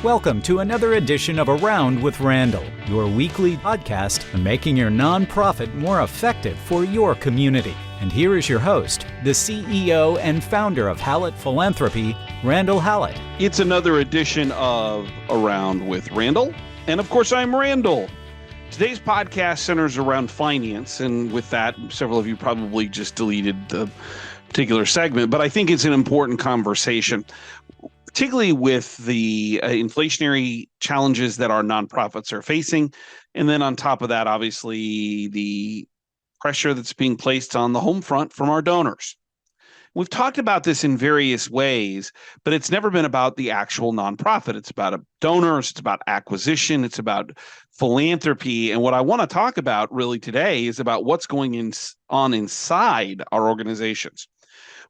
Welcome to another edition of Around with Randall, your weekly podcast on making your nonprofit more effective for your community. And here is your host, the CEO and founder of Hallett Philanthropy, Randall Hallett. It's another edition of Around with Randall. And of course, I'm Randall. Today's podcast centers around finance. And with that, several of you probably just deleted the particular segment, but I think it's an important conversation, particularly with the inflationary challenges that our nonprofits are facing. And then on top of that, obviously, the pressure that's being placed on the home front from our donors. We've talked about this in various ways, but it's never been about the actual nonprofit. It's about donors, it's about acquisition, it's about philanthropy. And what I want to talk about really today is about what's going on inside our organizations.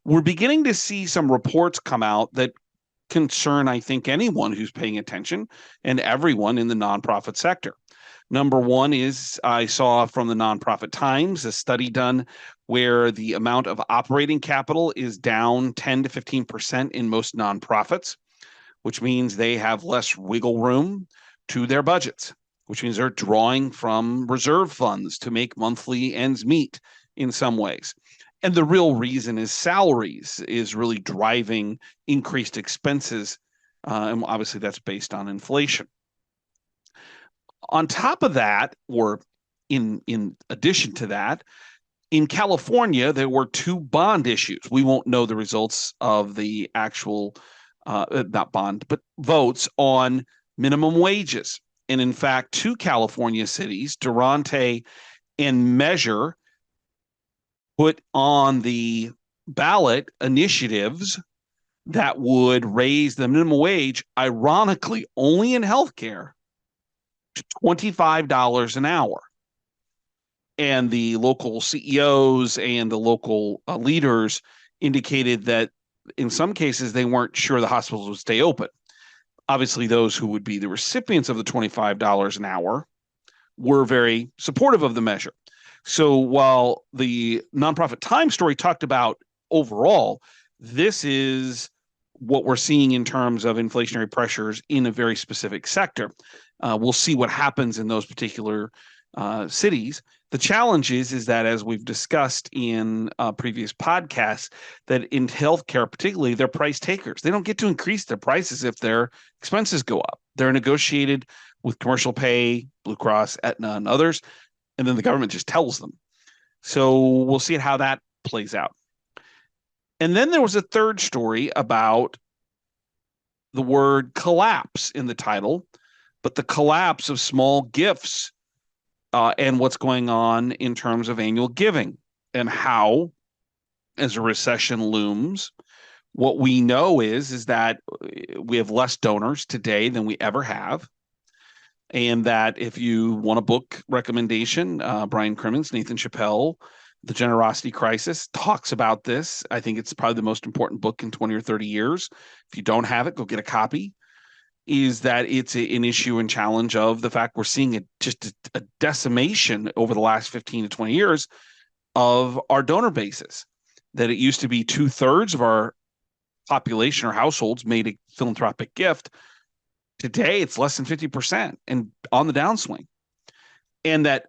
We're beginning to see some reports come out that concern, I think, anyone who's paying attention and everyone in the nonprofit sector. Number one is I saw from the Nonprofit Times a study done where the amount of operating capital is down 10 to 15% in most nonprofits, which means they have less wiggle room to their budgets, which means they're drawing from reserve funds to make monthly ends meet in some ways. And the real reason is salaries is really driving increased expenses. And obviously that's based on inflation. On top of that, or in addition to that, in California, there were two bond issues. We won't know the results of the actual, not bond, but votes on minimum wages. And in fact, two California cities, Durante and Measure, put on the ballot initiatives that would raise the minimum wage, ironically, only in healthcare, to $25 an hour. And the local CEOs and the local leaders indicated that in some cases they weren't sure the hospitals would stay open. Obviously, those who would be the recipients of the $25 an hour were very supportive of the measure. So while the Nonprofit Times story talked about overall, this is what we're seeing in terms of inflationary pressures in a very specific sector. We'll see what happens in those particular cities. The challenge is that, as we've discussed in previous podcasts, that in healthcare particularly, they're price takers. They don't get to increase their prices if their expenses go up. They're negotiated with commercial pay, Blue Cross, Aetna, and others, and then the government just tells them. So we'll see how that plays out. And then there was a third story about the word collapse in the title, but the collapse of small gifts and what's going on in terms of annual giving and how, as a recession looms, what we know is that we have less donors today than we ever have. And that if you want a book recommendation, Brian Crimmins, Nathan Chappell, The Generosity Crisis, talks about this. I think it's probably the most important book in 20 or 30 years. If you don't have it, go get a copy. Is that it's an issue and challenge of the fact we're seeing just a decimation over the last 15 to 20 years of our donor bases. That it used to be 2/3 of our population or households made a philanthropic gift. Today, it's less than 50% and on the downswing. And that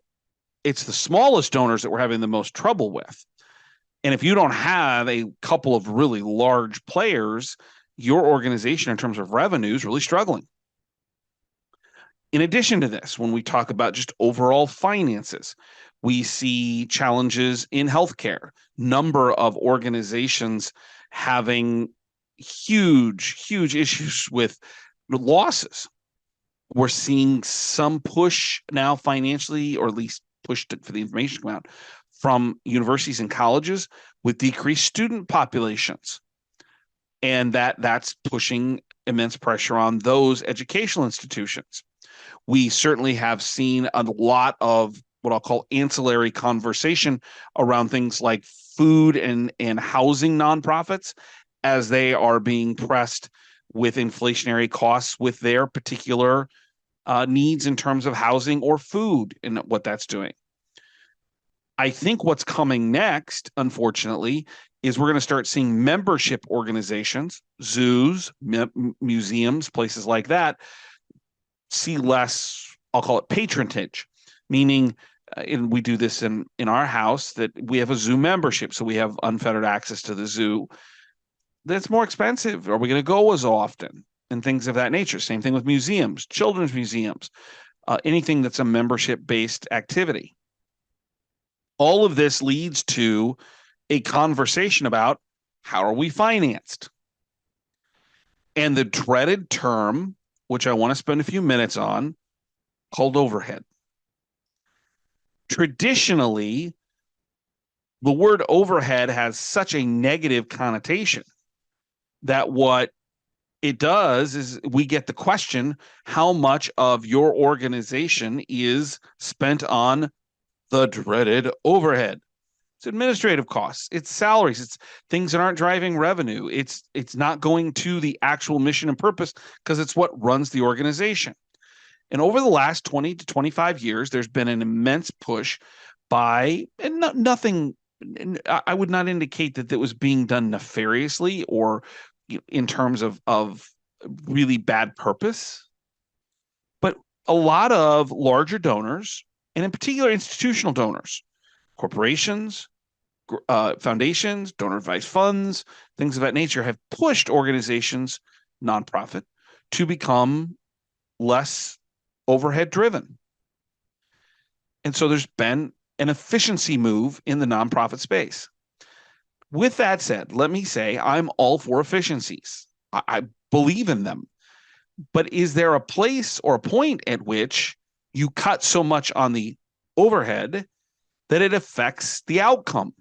it's the smallest donors that we're having the most trouble with. And if you don't have a couple of really large players, your organization in terms of revenue is really struggling. In addition to this, when we talk about just overall finances, we see challenges in healthcare, number of organizations having huge issues with losses. We're seeing some push now financially, or at least push for the information to come out from universities and colleges with decreased student populations. And that's pushing immense pressure on those educational institutions. We certainly have seen a lot of what I'll call ancillary conversation around things like food and housing nonprofits as they are being pressed with inflationary costs with their particular needs in terms of housing or food and what that's doing. I think what's coming next, unfortunately, is we're going to start seeing membership organizations, zoos, museums, places like that, see less, I'll call it patronage, meaning and we do this in our house, that we have a zoo membership. So we have unfettered access to the zoo. That's more expensive. Are we going to go as often? And things of that nature. Same thing with museums, children's museums, anything that's a membership-based activity. All of this leads to a conversation about how are we financed? And the dreaded term, which I want to spend a few minutes on, called overhead. Traditionally, the word overhead has such a negative connotation that what it does is we get the question, how much of your organization is spent on the dreaded overhead? It's administrative costs, it's salaries, it's things that aren't driving revenue. It's not going to the actual mission and purpose because it's what runs the organization. And over the last 20 to 25 years, there's been an immense push by, and nothing, I would not indicate that it was being done nefariously or in terms of really bad purpose, but a lot of larger donors, and in particular institutional donors, corporations, foundations, donor advised funds, things of that nature, have pushed organizations, nonprofit, to become less overhead driven. And so there's been an efficiency move in the nonprofit space. With that said, let me say I'm all for efficiencies. I believe in them. But is there a place or a point at which you cut so much on the overhead that it affects the outcome?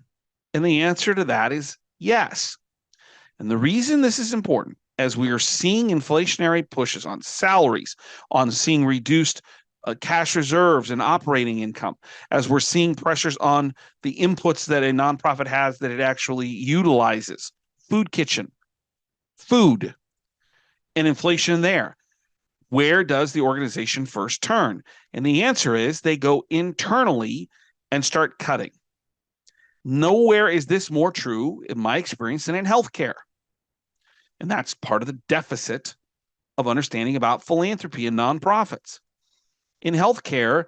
And the answer to that is yes. And the reason this is important, as we are seeing inflationary pushes on salaries, on seeing reduced cash reserves and operating income, as we're seeing pressures on the inputs that a nonprofit has that it actually utilizes, food kitchen, food, and inflation there. Where does the organization first turn? And the answer is they go internally and start cutting. Nowhere is this more true, in my experience, than in healthcare. And that's part of the deficit of understanding about philanthropy and nonprofits. In healthcare,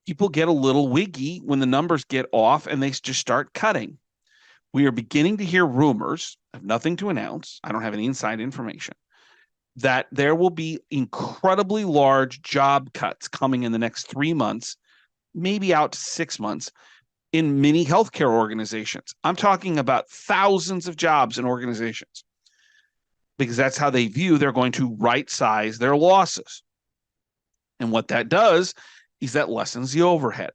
people get a little wiggy when the numbers get off and they just start cutting. We are beginning to hear rumors, I have nothing to announce, I don't have any inside information, that there will be incredibly large job cuts coming in the next 3 months, maybe out to 6 months, in many healthcare organizations. I'm talking about thousands of jobs in organizations, because that's how they view they're going to right-size their losses. And what that does is that lessens the overhead.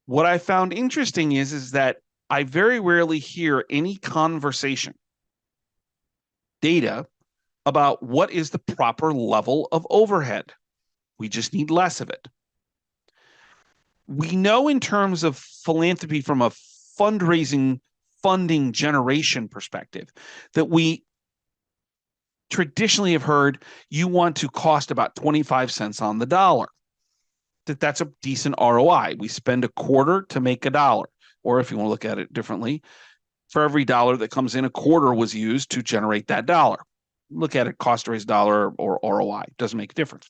What I found interesting is that I very rarely hear any conversation, data, about what is the proper level of overhead. We just need less of it. We know in terms of philanthropy from a fundraising, funding generation perspective that we traditionally have heard you want to cost about 25 cents on the dollar. That's a decent ROI. We spend a quarter to make a dollar. Or if you want to look at it differently, for every dollar that comes in, a quarter was used to generate that dollar. Look at it, cost to raise dollar or ROI. Doesn't make a difference.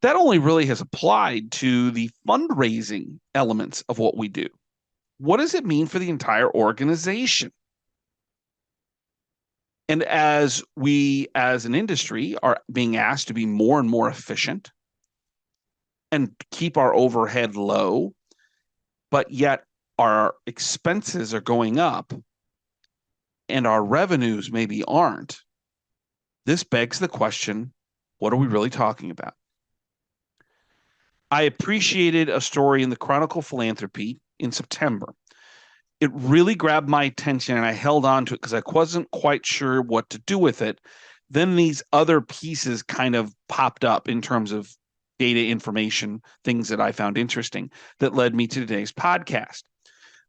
That only really has applied to the fundraising elements of what we do. What does it mean for the entire organization? And as we, as an industry, are being asked to be more and more efficient and keep our overhead low, but yet our expenses are going up and our revenues maybe aren't, this begs the question, what are we really talking about? I appreciated a story in the Chronicle Philanthropy in September. It really grabbed my attention and I held on to it because I wasn't quite sure what to do with it. Then these other pieces kind of popped up in terms of data information, things that I found interesting that led me to today's podcast.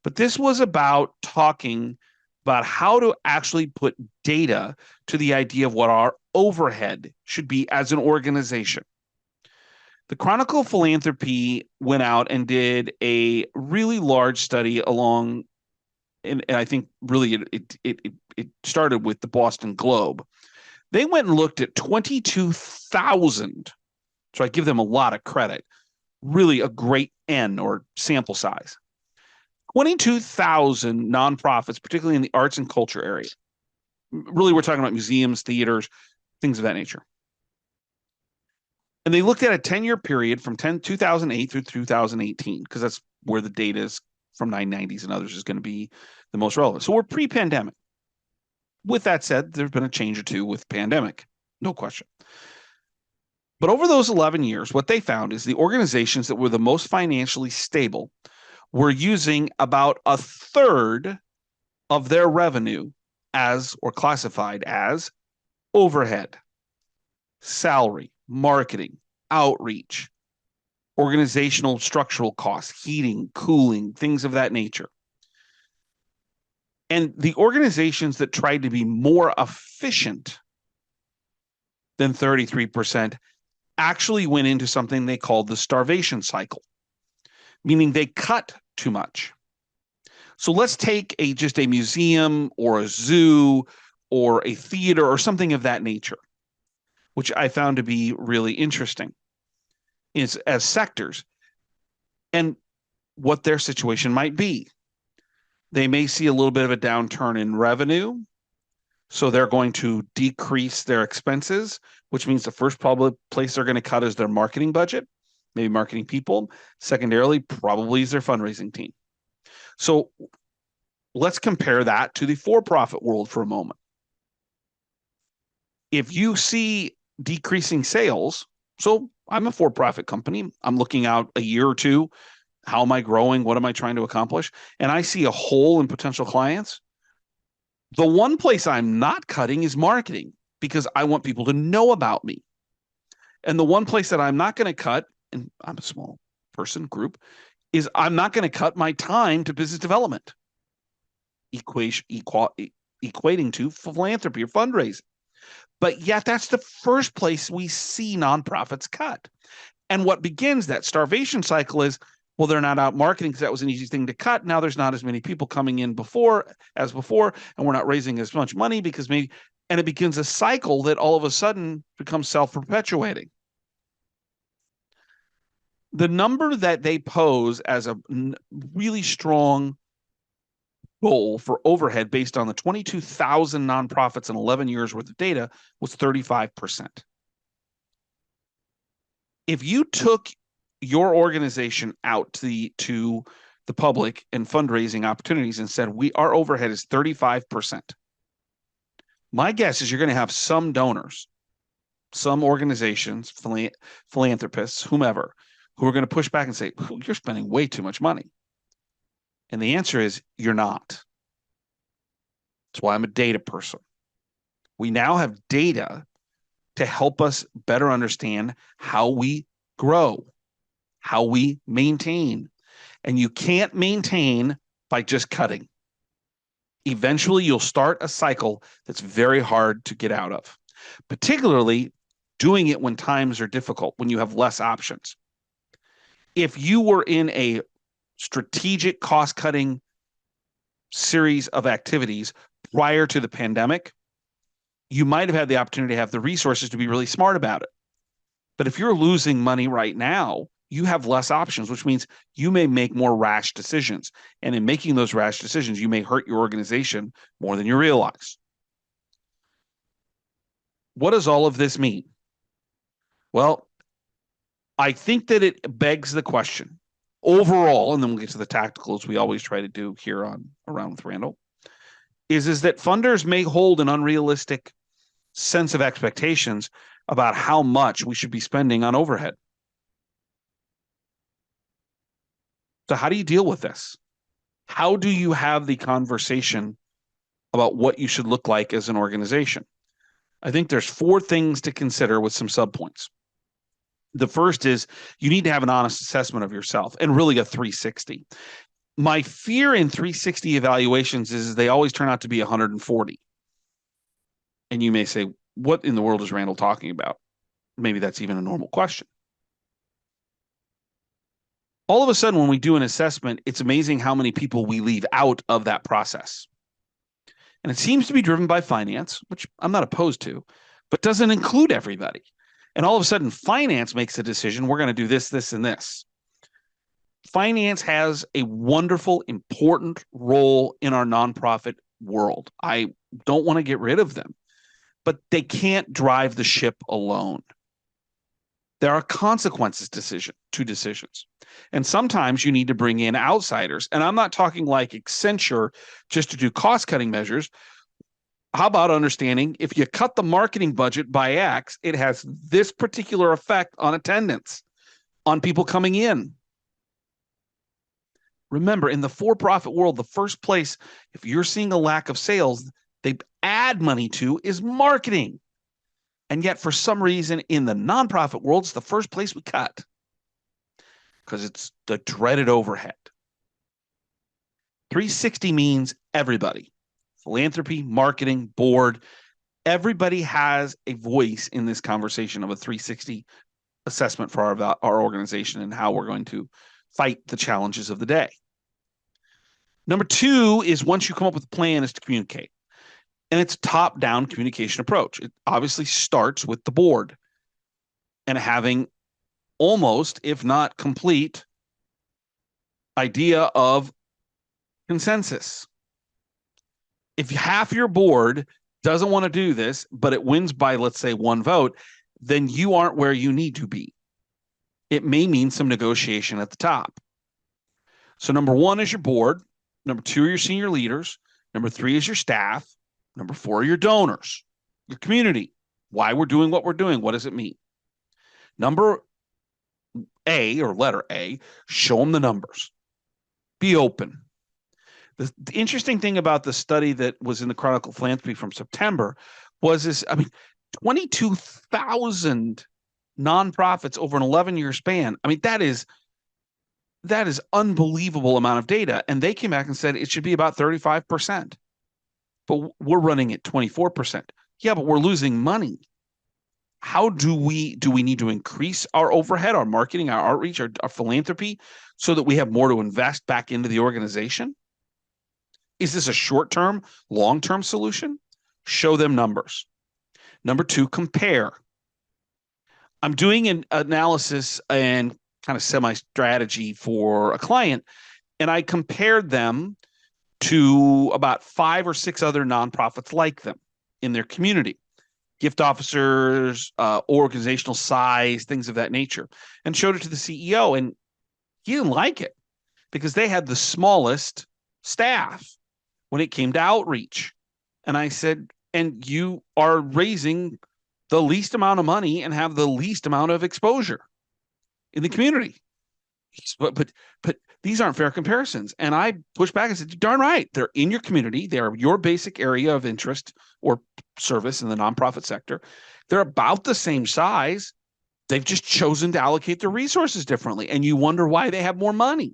But this was about talking about how to actually put data to the idea of what our overhead should be as an organization. The Chronicle Philanthropy went out and did a really large study along and I think really it started with the Boston Globe. They went and looked at 22,000. So I give them a lot of credit. Really a great N or sample size. 22,000 nonprofits, particularly in the arts and culture area. Really, we're talking about museums, theaters, things of that nature. And they looked at a 10-year period from 2008 through 2018, because that's where the data is from 990s and others is going to be the most relevant. So we're pre-pandemic. With that said, there's been a change or two with pandemic, no question. But over those 11 years, what they found is the organizations that were the most financially stable were using about a third of their revenue as, or classified as, overhead, salary, marketing, outreach, organizational structural costs, heating, cooling, things of that nature. And the organizations that tried to be more efficient than 33% actually went into something they called the starvation cycle, meaning they cut too much. So let's take just a museum or a zoo or a theater or something of that nature, which I found to be really interesting is as sectors and what their situation might be. They may see a little bit of a downturn in revenue, so they're going to decrease their expenses, which means the first probably place they're going to cut is their marketing budget, maybe marketing people. Secondarily, probably is their fundraising team. So let's compare that to the for-profit world for a moment. If you see decreasing sales, so I'm a for-profit company, I'm looking out a year or two, how am I growing? What am I trying to accomplish? And I see a hole in potential clients. The one place I'm not cutting is marketing, because I want people to know about me. And the one place that I'm not going to cut, and I'm a small person group, is I'm not going to cut my time to business development, equating to philanthropy or fundraising. But yet that's the first place we see nonprofits cut. And what begins that starvation cycle is, well, they're not out marketing because that was an easy thing to cut. Now there's not as many people coming in before, and we're not raising as much money because maybe, and it begins a cycle that all of a sudden becomes self-perpetuating. The number that they pose as a really strong goal for overhead based on the 22,000 nonprofits in 11 years worth of data was 35%. If you took your organization out to the public and fundraising opportunities and said, our overhead is 35%, my guess is you're going to have some donors, some organizations, philanthropists, whomever, who are going to push back and say, you're spending way too much money. And the answer is, you're not. That's why I'm a data person. We now have data to help us better understand how we grow, how we maintain. And you can't maintain by just cutting. Eventually, you'll start a cycle that's very hard to get out of, particularly doing it when times are difficult, when you have less options. If you were in a strategic cost-cutting series of activities prior to the pandemic, you might have had the opportunity to have the resources to be really smart about it. But if you're losing money right now, you have less options, which means you may make more rash decisions. And in making those rash decisions, you may hurt your organization more than you realize. What does all of this mean? Well, I think that it begs the question overall, and then we'll get to the tacticals we always try to do here on Around with Randall, is that funders may hold an unrealistic sense of expectations about how much we should be spending on overhead. So how do you deal with this? How do you have the conversation about what you should look like as an organization? I think there's 4 things to consider with some subpoints. The first is you need to have an honest assessment of yourself, and really a 360. My fear in 360 evaluations is they always turn out to be 140. And you may say, what in the world is Randall talking about? Maybe that's even a normal question. All of a sudden, when we do an assessment, it's amazing how many people we leave out of that process. And it seems to be driven by finance, which I'm not opposed to, but doesn't include everybody. And all of a sudden, finance makes a decision. We're going to do this, this, and this. Finance has a wonderful, important role in our nonprofit world. I don't want to get rid of them, but they can't drive the ship alone. There are consequences to decisions. And sometimes you need to bring in outsiders. And I'm not talking like Accenture just to do cost-cutting measures. How about understanding if you cut the marketing budget by X, it has this particular effect on attendance, on people coming in. Remember, in the for-profit world, the first place, if you're seeing a lack of sales, they add money to is marketing. And yet, for some reason, in the nonprofit world, it's the first place we cut because it's the dreaded overhead. 360 means everybody. Philanthropy, marketing, board. Everybody has a voice in this conversation of a 360 assessment for our organization and how we're going to fight the challenges of the day. Number two is once you come up with a plan is to communicate. And it's a top-down communication approach. It obviously starts with the board and having almost, if not complete, idea of consensus. If half your board doesn't want to do this, but it wins by, let's say, one vote, then you aren't where you need to be. It may mean some negotiation at the top. So number one is your board. Number two are your senior leaders. Number three is your staff. Number four are your donors, your community, why we're doing what we're doing. What does it mean? Number A, or letter A, show them the numbers. Be open. The interesting thing about the study that was in the Chronicle of Philanthropy from September was 22,000 nonprofits over an 11-year span. That is unbelievable amount of data. And they came back and said it should be about 35%. But we're running at 24%. Yeah, but we're losing money. How do we need to increase our overhead, our marketing, our outreach, our philanthropy, so that we have more to invest back into the organization? Is this a short-term, long-term solution? Show them numbers. Number two, compare. I'm doing an analysis and kind of semi-strategy for a client, and I compared them to about 5 or 6 other nonprofits like them in their community, gift officers, organizational size, things of that nature, and showed it to the CEO. And he didn't like it because they had the smallest staff when it came to outreach. And I said, and you are raising the least amount of money and have the least amount of exposure in the community. But these aren't fair comparisons. And I pushed back and said, you're darn right. They're in your community. They're your basic area of interest or service in the nonprofit sector. They're about the same size. They've just chosen to allocate their resources differently. And you wonder why they have more money.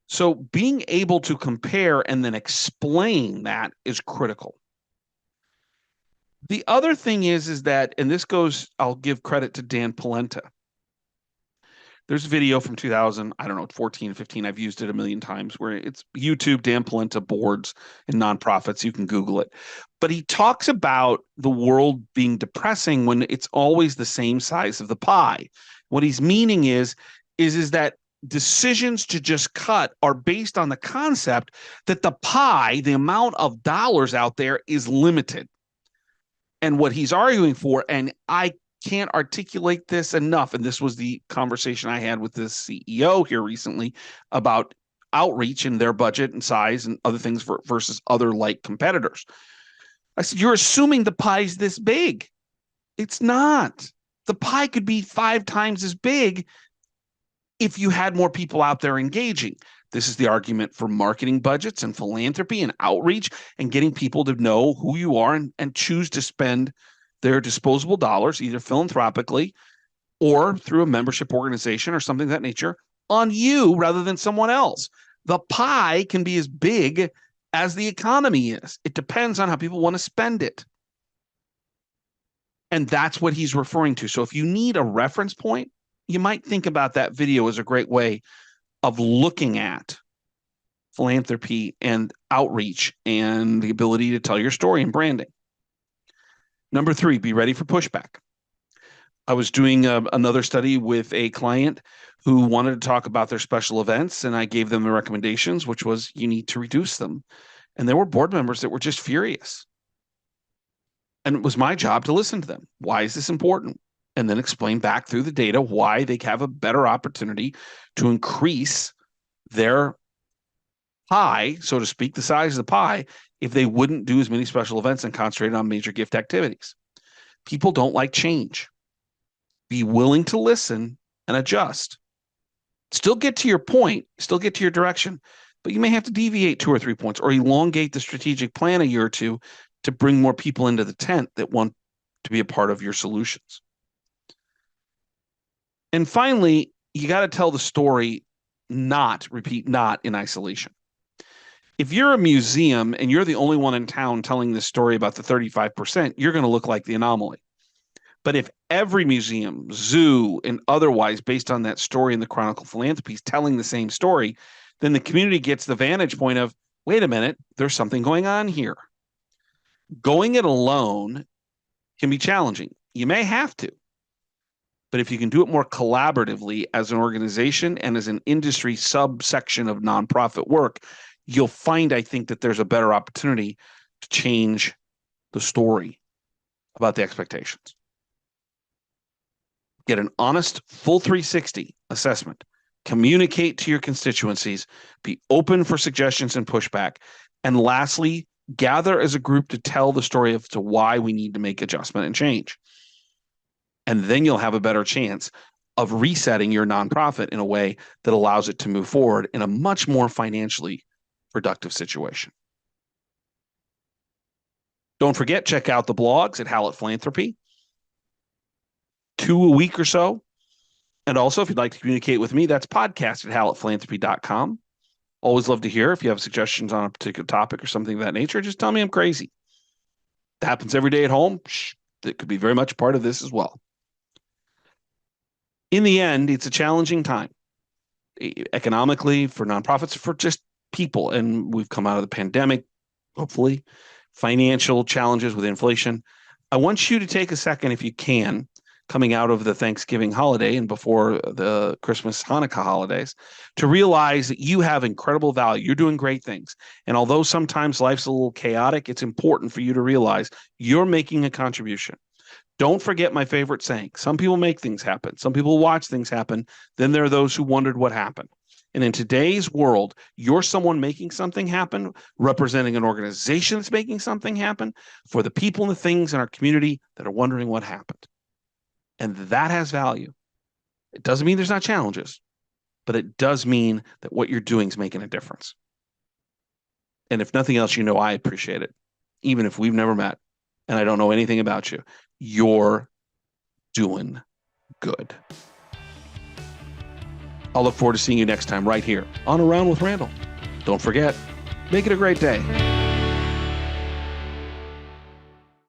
So being able to compare and then explain that is critical. The other thing is that, and this goes, I'll give credit to Dan Polenta. There's a video from 2014, 15. I've used it a million times where it's YouTube, Dan Polenta boards and nonprofits. You can Google it. But he talks about the world being depressing when it's always the same size of the pie. What he's meaning is that decisions to just cut are based on the concept that the pie, the amount of dollars out there, is limited. And what he's arguing for, and I can't articulate this enough, and this was the conversation I had with this CEO here recently about outreach and their budget and size and other things versus other like competitors. I said, you're assuming the pie's this big. It's not. The pie could be 5 times as big if you had more people out there engaging. This is the argument for marketing budgets and philanthropy and outreach and getting people to know who you are and choose to spend their disposable dollars, either philanthropically or through a membership organization or something of that nature, on you rather than someone else. The pie can be as big as the economy is. It depends on how people want to spend it. And that's what he's referring to. So if you need a reference point, you might think about that video as a great way of looking at philanthropy and outreach and the ability to tell your story and branding. Number 3, be ready for pushback. I was doing another study with a client who wanted to talk about their special events, and I gave them the recommendations, which was you need to reduce them. And there were board members that were just furious. And it was my job to listen to them. Why is this important? And then explain back through the data why they have a better opportunity to increase their pie, so to speak, the size of the pie, if they wouldn't do as many special events and concentrate on major gift activities. People don't like change. Be willing to listen and adjust. Still get to your point, still get to your direction, but you may have to deviate 2 or 3 points or elongate the strategic plan a year or two to bring more people into the tent that want to be a part of your solutions. And finally, you got to tell the story not in isolation. If you're a museum and you're the only one in town telling this story about the 35%, you're going to look like the anomaly. But if every museum, zoo, and otherwise, based on that story in the Chronicle Philanthropy, is telling the same story, then the community gets the vantage point of, wait a minute, there's something going on here. Going it alone can be challenging. You may have to. But if you can do it more collaboratively as an organization and as an industry subsection of nonprofit work, you'll find, I think, that there's a better opportunity to change the story about the expectations. Get an honest, full 360 assessment. Communicate to your constituencies. Be open for suggestions and pushback. And lastly, gather as a group to tell the story as to why we need to make adjustment and change. And then you'll have a better chance of resetting your nonprofit in a way that allows it to move forward in a much more financially productive situation. Don't forget, check out the blogs at Hallett Philanthropy. 2 a week or so. And also, if you'd like to communicate with me, that's podcast@hallettphilanthropy.com. Always love to hear if you have suggestions on a particular topic or something of that nature. Just tell me I'm crazy. That happens every day at home. That could be very much part of this as well. In the end, it's a challenging time economically for nonprofits, for just people. And we've come out of the pandemic, hopefully, financial challenges with inflation. I want you to take a second, if you can, coming out of the Thanksgiving holiday and before the Christmas, Hanukkah holidays, to realize that you have incredible value. You're doing great things. And although sometimes life's a little chaotic, it's important for you to realize you're making a contribution. Don't forget my favorite saying. Some people make things happen. Some people watch things happen. Then there are those who wondered what happened. And in today's world, you're someone making something happen, representing an organization that's making something happen for the people and the things in our community that are wondering what happened. And that has value. It doesn't mean there's not challenges, but it does mean that what you're doing is making a difference. And if nothing else, you know I appreciate it, even if we've never met and I don't know anything about you. You're doing good. I'll look forward to seeing you next time right here on Around with Randall. Don't forget, make it a great day.